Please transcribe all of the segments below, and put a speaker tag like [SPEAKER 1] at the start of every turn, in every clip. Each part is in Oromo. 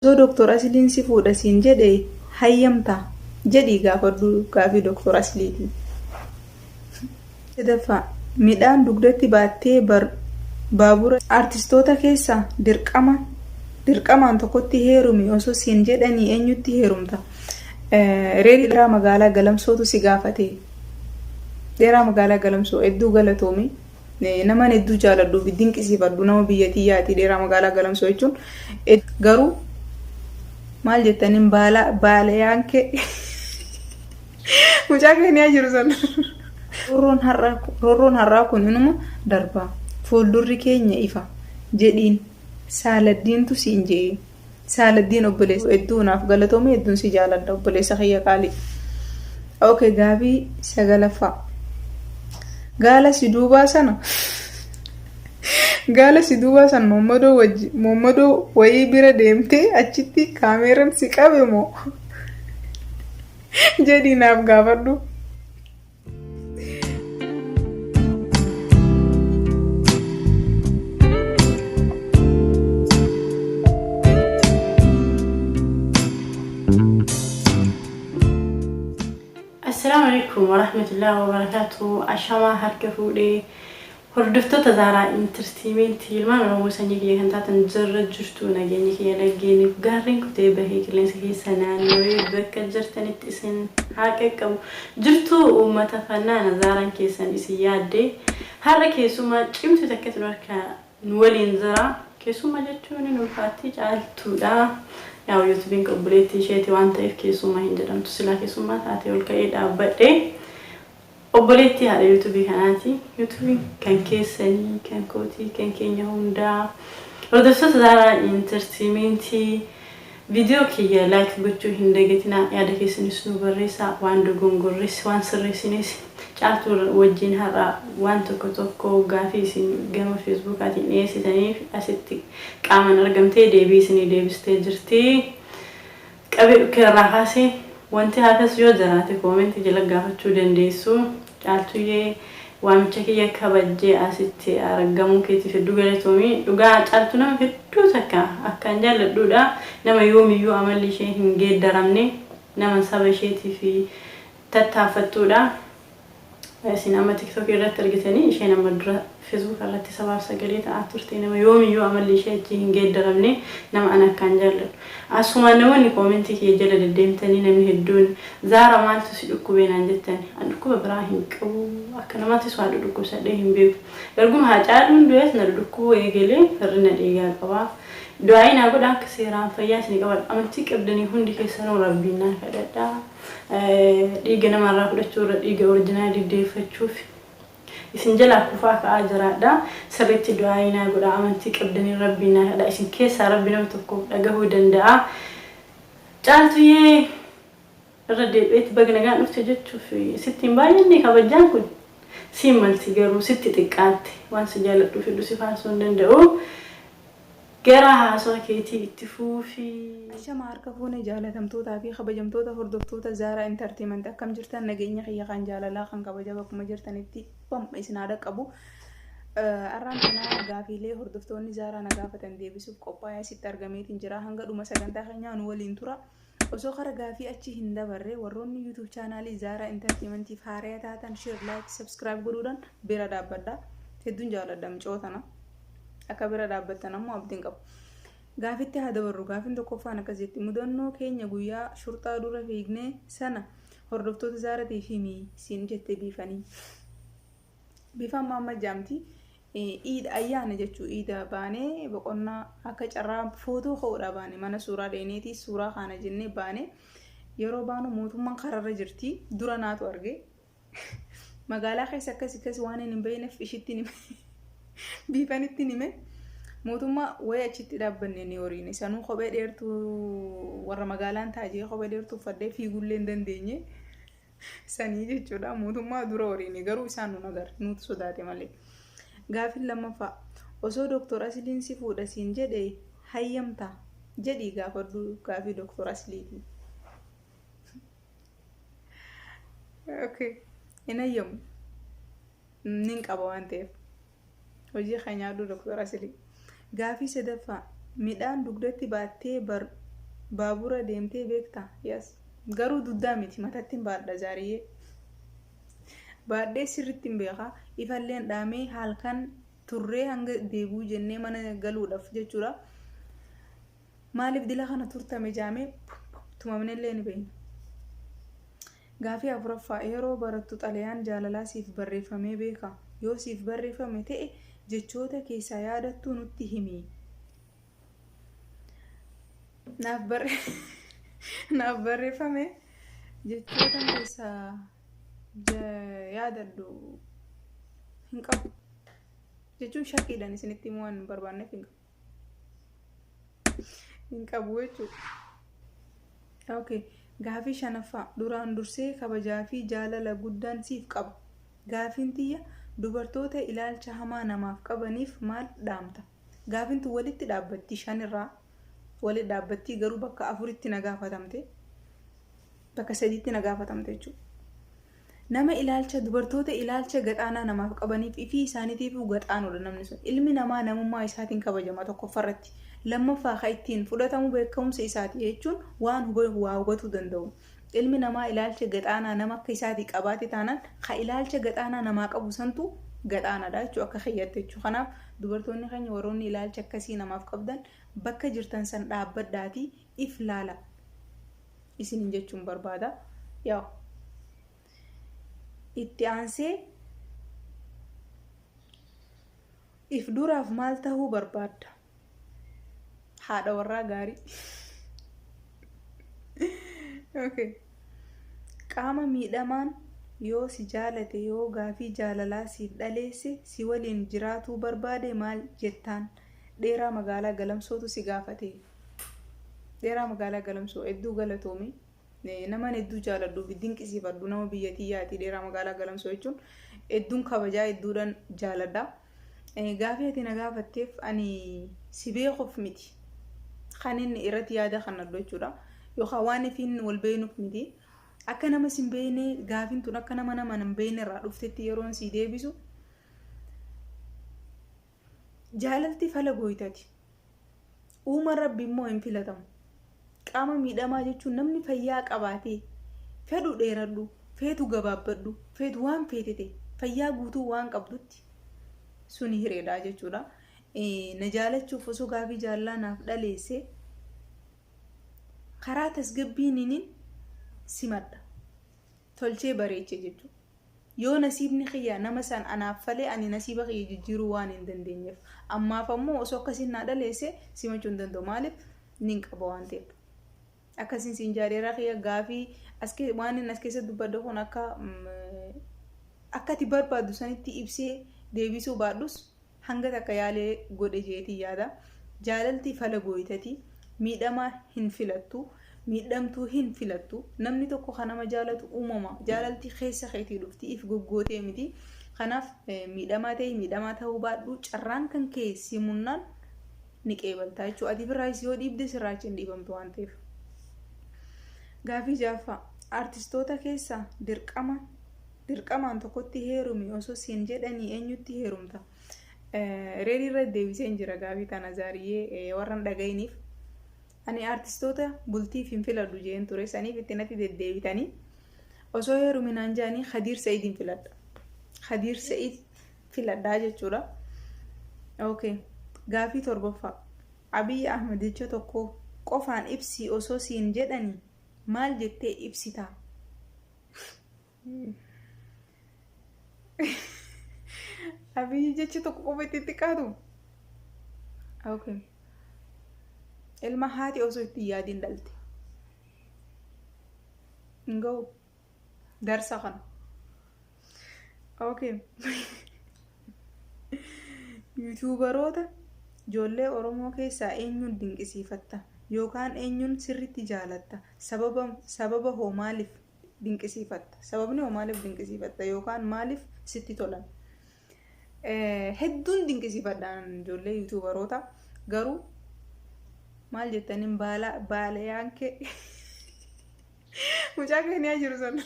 [SPEAKER 1] So Dr. Asliin si fuudha siin jedhe hayyamta jedhii gaafadhu gaafii Dr. Asliiti. Sadaffaa midhaan dugdatti baattee baabura artistoota keessa dirqamaan tokkotti heerumi osoo siin jedhanii eenyutti heerumta? Reelii dheeraa magaalaa Galamsootu si gaafate. Dheeraa magaalaa Galamsoo hedduu galatoome. Namaan hedduu jaaladhu dinqisiifadhu nama biyyattii yaati dheeraa magaalaa Galamsoo jechuun garuu maal jettaniin baalayaan kee mucaa keenyaa jiru sana roorroon har'aa kun inuma darbaa fuuldurri keenya ifa jedhiin saaladdiintu siin jee saaladdiin obboleessa hedduu naaf galatoome hedduun si jaaladha obboleessa kiyya qaalii. Okay gaafii sagalaffaa gaala si duubaa sana Momodoo wayii bira deemtee achitti kaameeraan si qabe moo jedhii naaf gaafadhu.
[SPEAKER 2] Assalamu alaikum warahmatullahi wabarakatuh. Ashama harka fuudhee hordoftoota Zaaraa Entertainment ilmaan Oromoo sanyii kiyya kan taatan jirra jirtu nageenya kiyya laggeeniif gaarreen kutee bahee qilleensa keessa naannoo bakka jirtanitti isin haa qaqqabu jirtu uummata fannaana Zaaraan keessan isin yaaddee har'a keessumaa cimtu takka tun harka nu waliin jira keessumaa jechuun nu ulfaatti caaltuudha. Yaa YouTube'n qobboleettii isheeti waan ta'eef keessumaa hin jedhamtu silaa keessumaa taatee ol ka'ee dhaabbadhee obboleettii haadha YouTube kanaati. YouTube kan keessanii kan kootii kan keenya hundaa hordoftoota Zaaraa Entertainment video kiyya like gochuu hin dagatinaa yaada keessanis nu barreessaa waan dogongorres waan sirreessinis caaltuu wajjin har'a waan tokko gaafii isin gama Facebookaatiin dhiyeessitaniif asitti qaaman argamtee deebii isinii deebistee jirti. Qabee dhukkirraa kaasee wanti hafes yoo jiraate koomentii jala gaafachuu dandeessu. Caaltuyyee waamicha kiyya kabajjee asitti argamuu keetiif hedduu galatoomii dhugaa caaltuu nama hedduu takka akkaan jaalladhuudha. Nama yoomiyyuu amalli ishee hin geeddaramne nama saba isheetiif tattaaffattuudha. Isin amma TikTok irratti argitanii ishee nama dura Facebook irratti sabaaf sagalee ta'aa turte nama yoomiyyuu amalli ishee hin geeddaramne nama ana akkaan jaalladhu. Asuma namoonni koomentii kiyya jala deddeemtanii namni hedduun Zaara maaltu si dhukkubee naan jettani an dhukkuba biraa hin qabu akka namaatis waa dhukkubsadhee hin beeku. Erguma haa caaluun du'ees na dhukkubuu eegalee hirrina dhiigaa qaba. Du'aayi naa godha akka seeraan fayyaa isin qabadha. Amantii qabdanii hundi keessanuu rabbiin naa kadhadha. Dhiiga namarraa fudhachuu irra dhiiga oriijinaalii deeffachuuf isin jala kufaa ka'aa jiraadha. Sirriitti du'aayi naa godha amantii qabdanii rabbiin naa kadhadha. Isin keessaa rabbi nama tokko dhagahuu danda'a. Caaltuyyee irra deebi'eetti baga nagaan dhufte jechuuf sitti hin baay'anne kabajaan kun siin malti garuu sitti xiqqaatte waan si jaalladhuuf hedduu si faasuu hin danda'u. Gara haasawaa keetii itti fuufii.
[SPEAKER 1] Shama harka fuune jaalatamtootaa fi kabajamtoota hordoftoota Zaaraa Entertainment akkam jirtan nageenya kiyya kan jaalalaa kan kabaja bakkuma jirtanitti isin haadha qabu. Arraan kanaa gaafiilee hordoftoonni Zaaraa na gaafatan deebisuuf qophaa'ee asitti argameetiin jira hanga dhuma sagantaa keenyaa nu waliin tura. Osoo kara gaafii achi hin dabarre warroonni YouTube chaanaalii Zaaraa Entertainmentiif haaraa taatan share like subscribe godhuudhaan bira dhaabbadha. Hedduun jaaladha micootana. Akka bira dhaabbattan ammoo abdiin qabu. Gaafitti haa dabarru gaafiin tokkoffaan akkasitti mudannoo keenya guyyaa shurxaa dura fiignee sana hordoftoota Zaaraatii fi siin jettee biifanii. Biifaan maamma jaamti iida ayyaana jechuu iida baanee boqonnaa akka carraa footoo ka'uudha baane mana suuraa dheeneetii suuraa kana jennee baane yeroo baanu mootummaan kararra jirti dura naatu arge magaalaa keessa akkas waan hin beekneef ishitti nime biifanitti nime mootummaa wayii achitti dhaabbanne ni horiine sanuu kophee dheertuu warra magaalaan taajee kophee dheertuu uffadhee fiigullee hin dandeenye sanii jechuudha mootummaa dura horiine garuu isaan nu agar nuti sodaate malee. Gaafin lammaffaa osoo Dr. Asliin si fuudha siin jedhe hayyamta jedhii gaafadhu gaafii Dr. Asliiti. Okay hin hayyamu nin qaba waan ta'eef. Hojii keenyaa Dr. Asliin gaafii sadaffaa midhaan dugdatti baattee baabura deemtee beektaa? Yes. Garuu duddaa miti matatti hin baadha zaariyyee. Baadhee sirriitti hin beekaa. Ifalleen dhaamee halkan turree hanga deebuu jennee mana galuudhaaf jechuudha. Maaliif dila kana turtame jaamee tumamnellee ni beekna. Gaafii afuraffaa yeroo barattu xalayaan jaalalaa siif barreeffamee beekaa? Yoo siif barreeffame ta'e jechoota keessaa yaadattuu nutti himi. Naaf barreeffame jechoota keessaa yaadadhu hin qabu. Jechuun shakkiidhaan isinitti himuu waan hin barbaanneef hin qabu jechuudha. Okay. Gaafii shanaffaa duraan dursee kabajaa fi jaalala guddaan siif qaba. Gaafiin tiyya dubartoota ilaalcha hamaa namaaf qabaniif maal dhaamta? Gaafiin tun walitti dhaabbatti shanirraa walitti dhaabbatti garuu bakka afuritti na gaafatamte. Bakka sadiitti na gaafatamte jechuudha. Nama dubartoota ilaalcha gaxaanaa namaaf qabaniif ifii isaaniitiif gaxaanudha namni sun. Ilmi namaa namummaa isaatiin kabajama tokkoffarratti. Lammaffaa kan ittiin fudhatamu beekumsa isaati jechuun waan hubatuu danda'u. Ilmi namaa ilaalcha gaxaanaa nama akka isaatii qabaate taanaan kan ilaalcha gaxaanaa namaa qabu santu gaxaanaadha jechuudha akka khayyatte jechuudha. Kanaaf dubartoonni keenya warroonni ilaalcha akkasii namaaf qabdan bakka jirtan san dhaabbadhaatii if laala isin jechuun barbaada. Yaa itti aansee if duraaf maal tahuu barbaadda? Haadha warraa gaarii. Okay. Qaama miidhamaan yoo si jaalate yoo gaafii jaalalaa siif dhaleesse si waliin jiraatuu barbaade maal jettaan? Dheeraa magaalaa Galamsootu si gaafate. Dheeraa magaalaa Galamsoo hedduu galatoomi. Naman hedduu jaaladhu dinqisiifadhu nama biyya tiyyaati. Dheeraa magaalaa Galamsoo jechuun hedduun kabajaa hedduudhaan jaaladha. Gaafii ati na gaafatteef ani si beekuuf miti. Kan inni irratti yaada kanadhu jechuudha. Yookaan waan ifiin wal beeknuuf miti. Akka nama sin beekne gaafiin tun akka nama hin beekne irraa dhuftetti yeroon si deebisu. Jaalalti fala gooytati. Uuma rabbi immoo hin filatamu. Qaama miidhamaa jechuun namni fayyaa qabaatee fedhu dheeradhu, feetu gabaabbadhu, feetu waan feetete fayyaa guutuu waan qabdutti suni hireedha jechuudha. Na jaalachuuf osoo gaafii jaalalaa naaf dhaleesse karaa tasgabbiin simadha. Tolchee bareeche jechuudha. Yoo nasiibni kiyya nama san anaaf falee ani nasiiba kiyya jijjiiruu waan hin dandeenyeef ammaaf ammoo osoo akkasiin na dhaleesse simachuu hin danda'u. Maaliif nin qaba waan ta'eef. Akkasiin siin jaadeeraa kiyya gaafii waan inni as keessa dubbadhu kun akka ati barbaaddu sanitti ibsee deebisuu baadhus hanga takka yaalee godhe jeetii yaada. Jaalalti fala gooytati. Miidhamaa hin filattu. Miidhamtuu hin filattu. Namni tokko kan nama jaalatu uumama. Jaalalti keessa keetii dhufti if goggootee miti. Kanaaf miidhamaa ta'e miidhamaa ta'uu baadhu carraan kan keessi munnaan ni qeebaltaa jechuudha. Ati biraayis yoo dhiibde sirraachi hin dhiibamtu waan ta'eef. Gaafii jaaffaa artistoota keessaa dirqamaan tokkotti heerumi osoo siin jedhanii eenyutti heerumta? Reedii irratti deebiseen jira gaafii tana zaariyyee warran dhagayiniif. Ani artistoota bultiif hin filadhu jeen ture saniif itti natti deddeebitanii osoo heeruminaan jaanii Khadiir Sa'iidin filadha. Khadiir Sa'id filadhaa jechuudha. Okay. Gaafii torbaffaa Abiy Ahmed jecha tokko qofaan ibsi osoo siin jedhanii maal jettee ibsita? Abiy jecha tokko qofa itti xiqqaatu? Okay. Ilma haati osoo itti yaadiin dhalte. Ngoo darsa kana. Okay. YouTuberoota ijoollee Oromoo keessaa eenyuun dinqisiifatta yookaan eenyuun sirriitti jaalatta? Sababa hoo maaliif dinqisiifatta? Sababni hoo maaliif dinqisiifatta yookaan maaliif sitti tolan? Hedduun dinqisiifadhaan ijoollee YouTuberoota garuu maal jettaniin baalayaan kee mucaa keenya jiru sana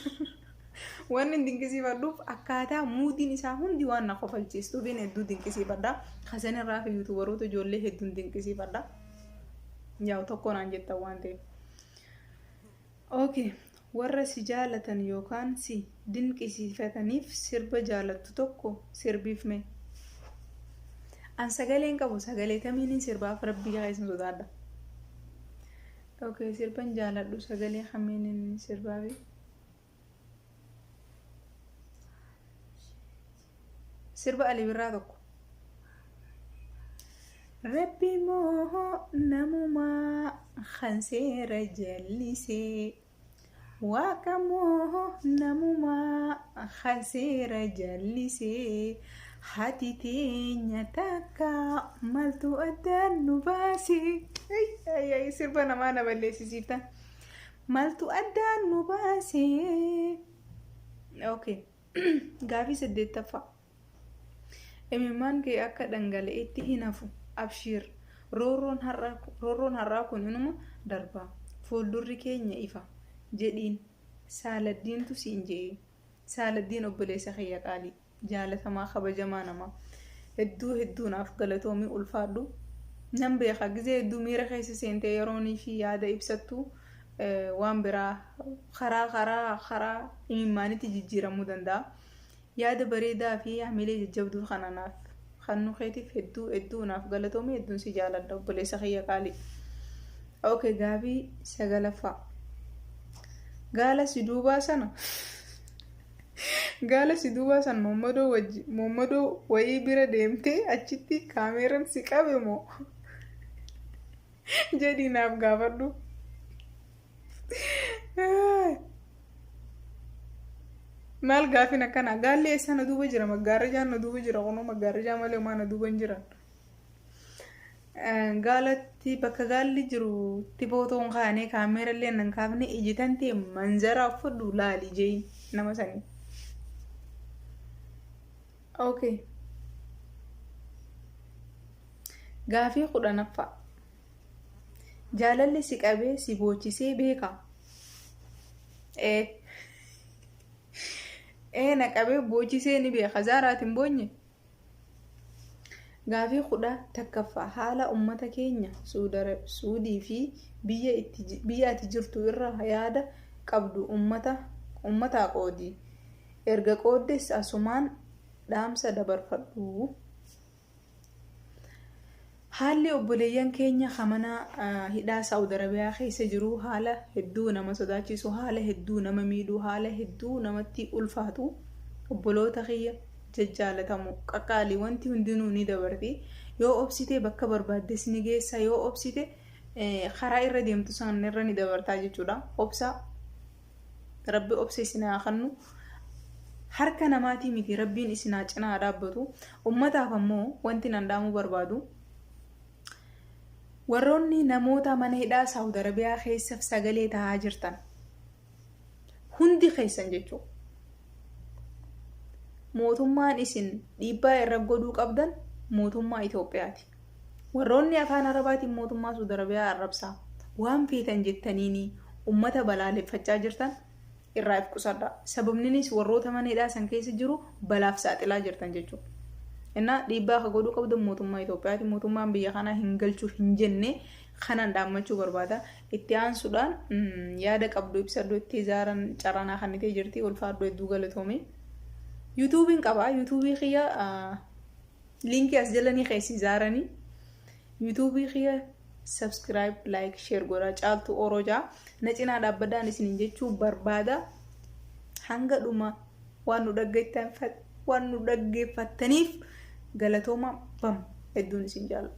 [SPEAKER 1] waan hin dinqisiifadhuuf akkaataa muudiin isaa hundi waan na kofalchiistuuf hedduu dinqisiifadha. Kasan irraa fi YouTuberoota ijoollee hedduun dinqisiifadha. Yaa'u tokko naan jettan waan ta'eef. Okay, warra si jaalatan yookaan si dinqisiifataniif sirba jaalattu tokko sirbiif mee. An sagaleen qabu sagalee kamiin sirbaaf rabbii keessan sodaadha. Okay, sirban jaaladhu sagalee kamiin sirbaafi. Sirba Ali Birraa tokko. Rabbi moo namumaa kan seera jallisee. Waaqa moo namumaa kan seera jallisee. Hati teenya takka maltu addaan nu baase. Sirba namaa na balleessisiiftan. Maltu addaan nu baase. Okay. Gaafii 8ffaa. Imimmaan kee akka dhangala'eetti hin hafu. Abshiir. Roorroon har'aa kun inuma darbaa. Fuuldurri keenya ifa. Jedhiin. Saaladdiintu siin jee. Saaladdiin obboleessa kiyya qaalii. Jaalatamaa kabajamaa namaa. Hedduu naaf galatoomii ulfaadhu. Nan beeka gizee hedduu miira keessa seentee yeroonii fi yaada ibsattu waan biraa karaa imimmaanitti jijjiiramuu danda'a. Yaada bareedaa fi hamilee jajjabduu kananaaf kan nu keetiif hedduu naaf galatoomii hedduun si jaaladha obboleessa kiyya qaalii. Okay, gaafii 9ffaa. Gaala si duubaa sana Mommadoo wayii bira deemtee achitti kaameeraan si qabe moo jedhii naaf gaafadhu. Maal gaafin akkana gaalli eessa na duuba jira maggaarrajaan na duuba jira kunoo maggaarrajaa malee maa na duuba hin jiran. Gaalatti bakka gaalli jiru tibootoon kaanee kaameerallee nan kaafne ijitan ta'e manzaraa uffadhu laali jee nama sanii. Okay. Gaafii 10ffaa. Jaalalli si qabee si boochisee beeka. Na qabee boochisee ni beeka. Zaaraatiin boonye. Gaafii 11ffaa. Haala uummata keenya Suudii fi biyya ati jirtu irraa yaada qabdu uummataa qoodii. Erga qooddes asumaan dhaamsa dabarfadhu. Haalli obboleeyyan keenya hamana hidhaa Saawud Arabiyaa keessa jiru haala hedduu nama sodaachisu, haala hedduu nama miidhu, haala hedduu namatti ulfaatu. Obboloota kiyya jajjaalatamu qaqqaalii wanti hundinuu ni dabarti. Yoo obsite bakka barbaaddes ni geessa, yoo obsite karaa irra deemtu san irra ni dabartaa jechuudha. Obsa Rabbi obsa isin haa kennu. Harka namaatii miti rabbiin isinaa cinaa dhaabbatu. Ummataaf ammoo wanti nan dhaamuu barbaadu. Warroonni namoota mana hidhaa Saawud Arabiyaa keessaaf sagalee tahaa jirtan. Hundi keessan jechuudha. Mootummaan isin dhiibbaa irra godhuu qabdan mootummaa Itoophiyaati. Warroonni afaan Arabaatiin mootummaa Saawud Arabiyaa arrabsaa. Waan feetan jettaniini ummata balaaleffachaa jirtan. Irraa if qusadha. Sababninis warroota mana hidhaa san keessa jiru balaaf saaxilaa jirtan jechuudha. Innaa dhiibbaa akka godhuu qabdu mootummaa Itoophiyaati. Mootummaan biyya kanaa hin galchuu hin jenne kanaan dhaammachuu barbaada. Itti aansuudhaan yaada qabdu ibsadhu itti Zaaran caranaa kannitee jirti. Ulfaadhu hedduu galatoome. YouTube'n qaba. YouTube'i kiyya linkii as jalanii keessi Zaaranii. YouTube'i kiyya subscribe, like, share godhaa caaltu orojaa na cinaa dhaabbadhaan isiniin jechuu barbaada. Hanga dhuma waan nu dhaggeeffattaniif galatooma bam hedduun isin jaalladha.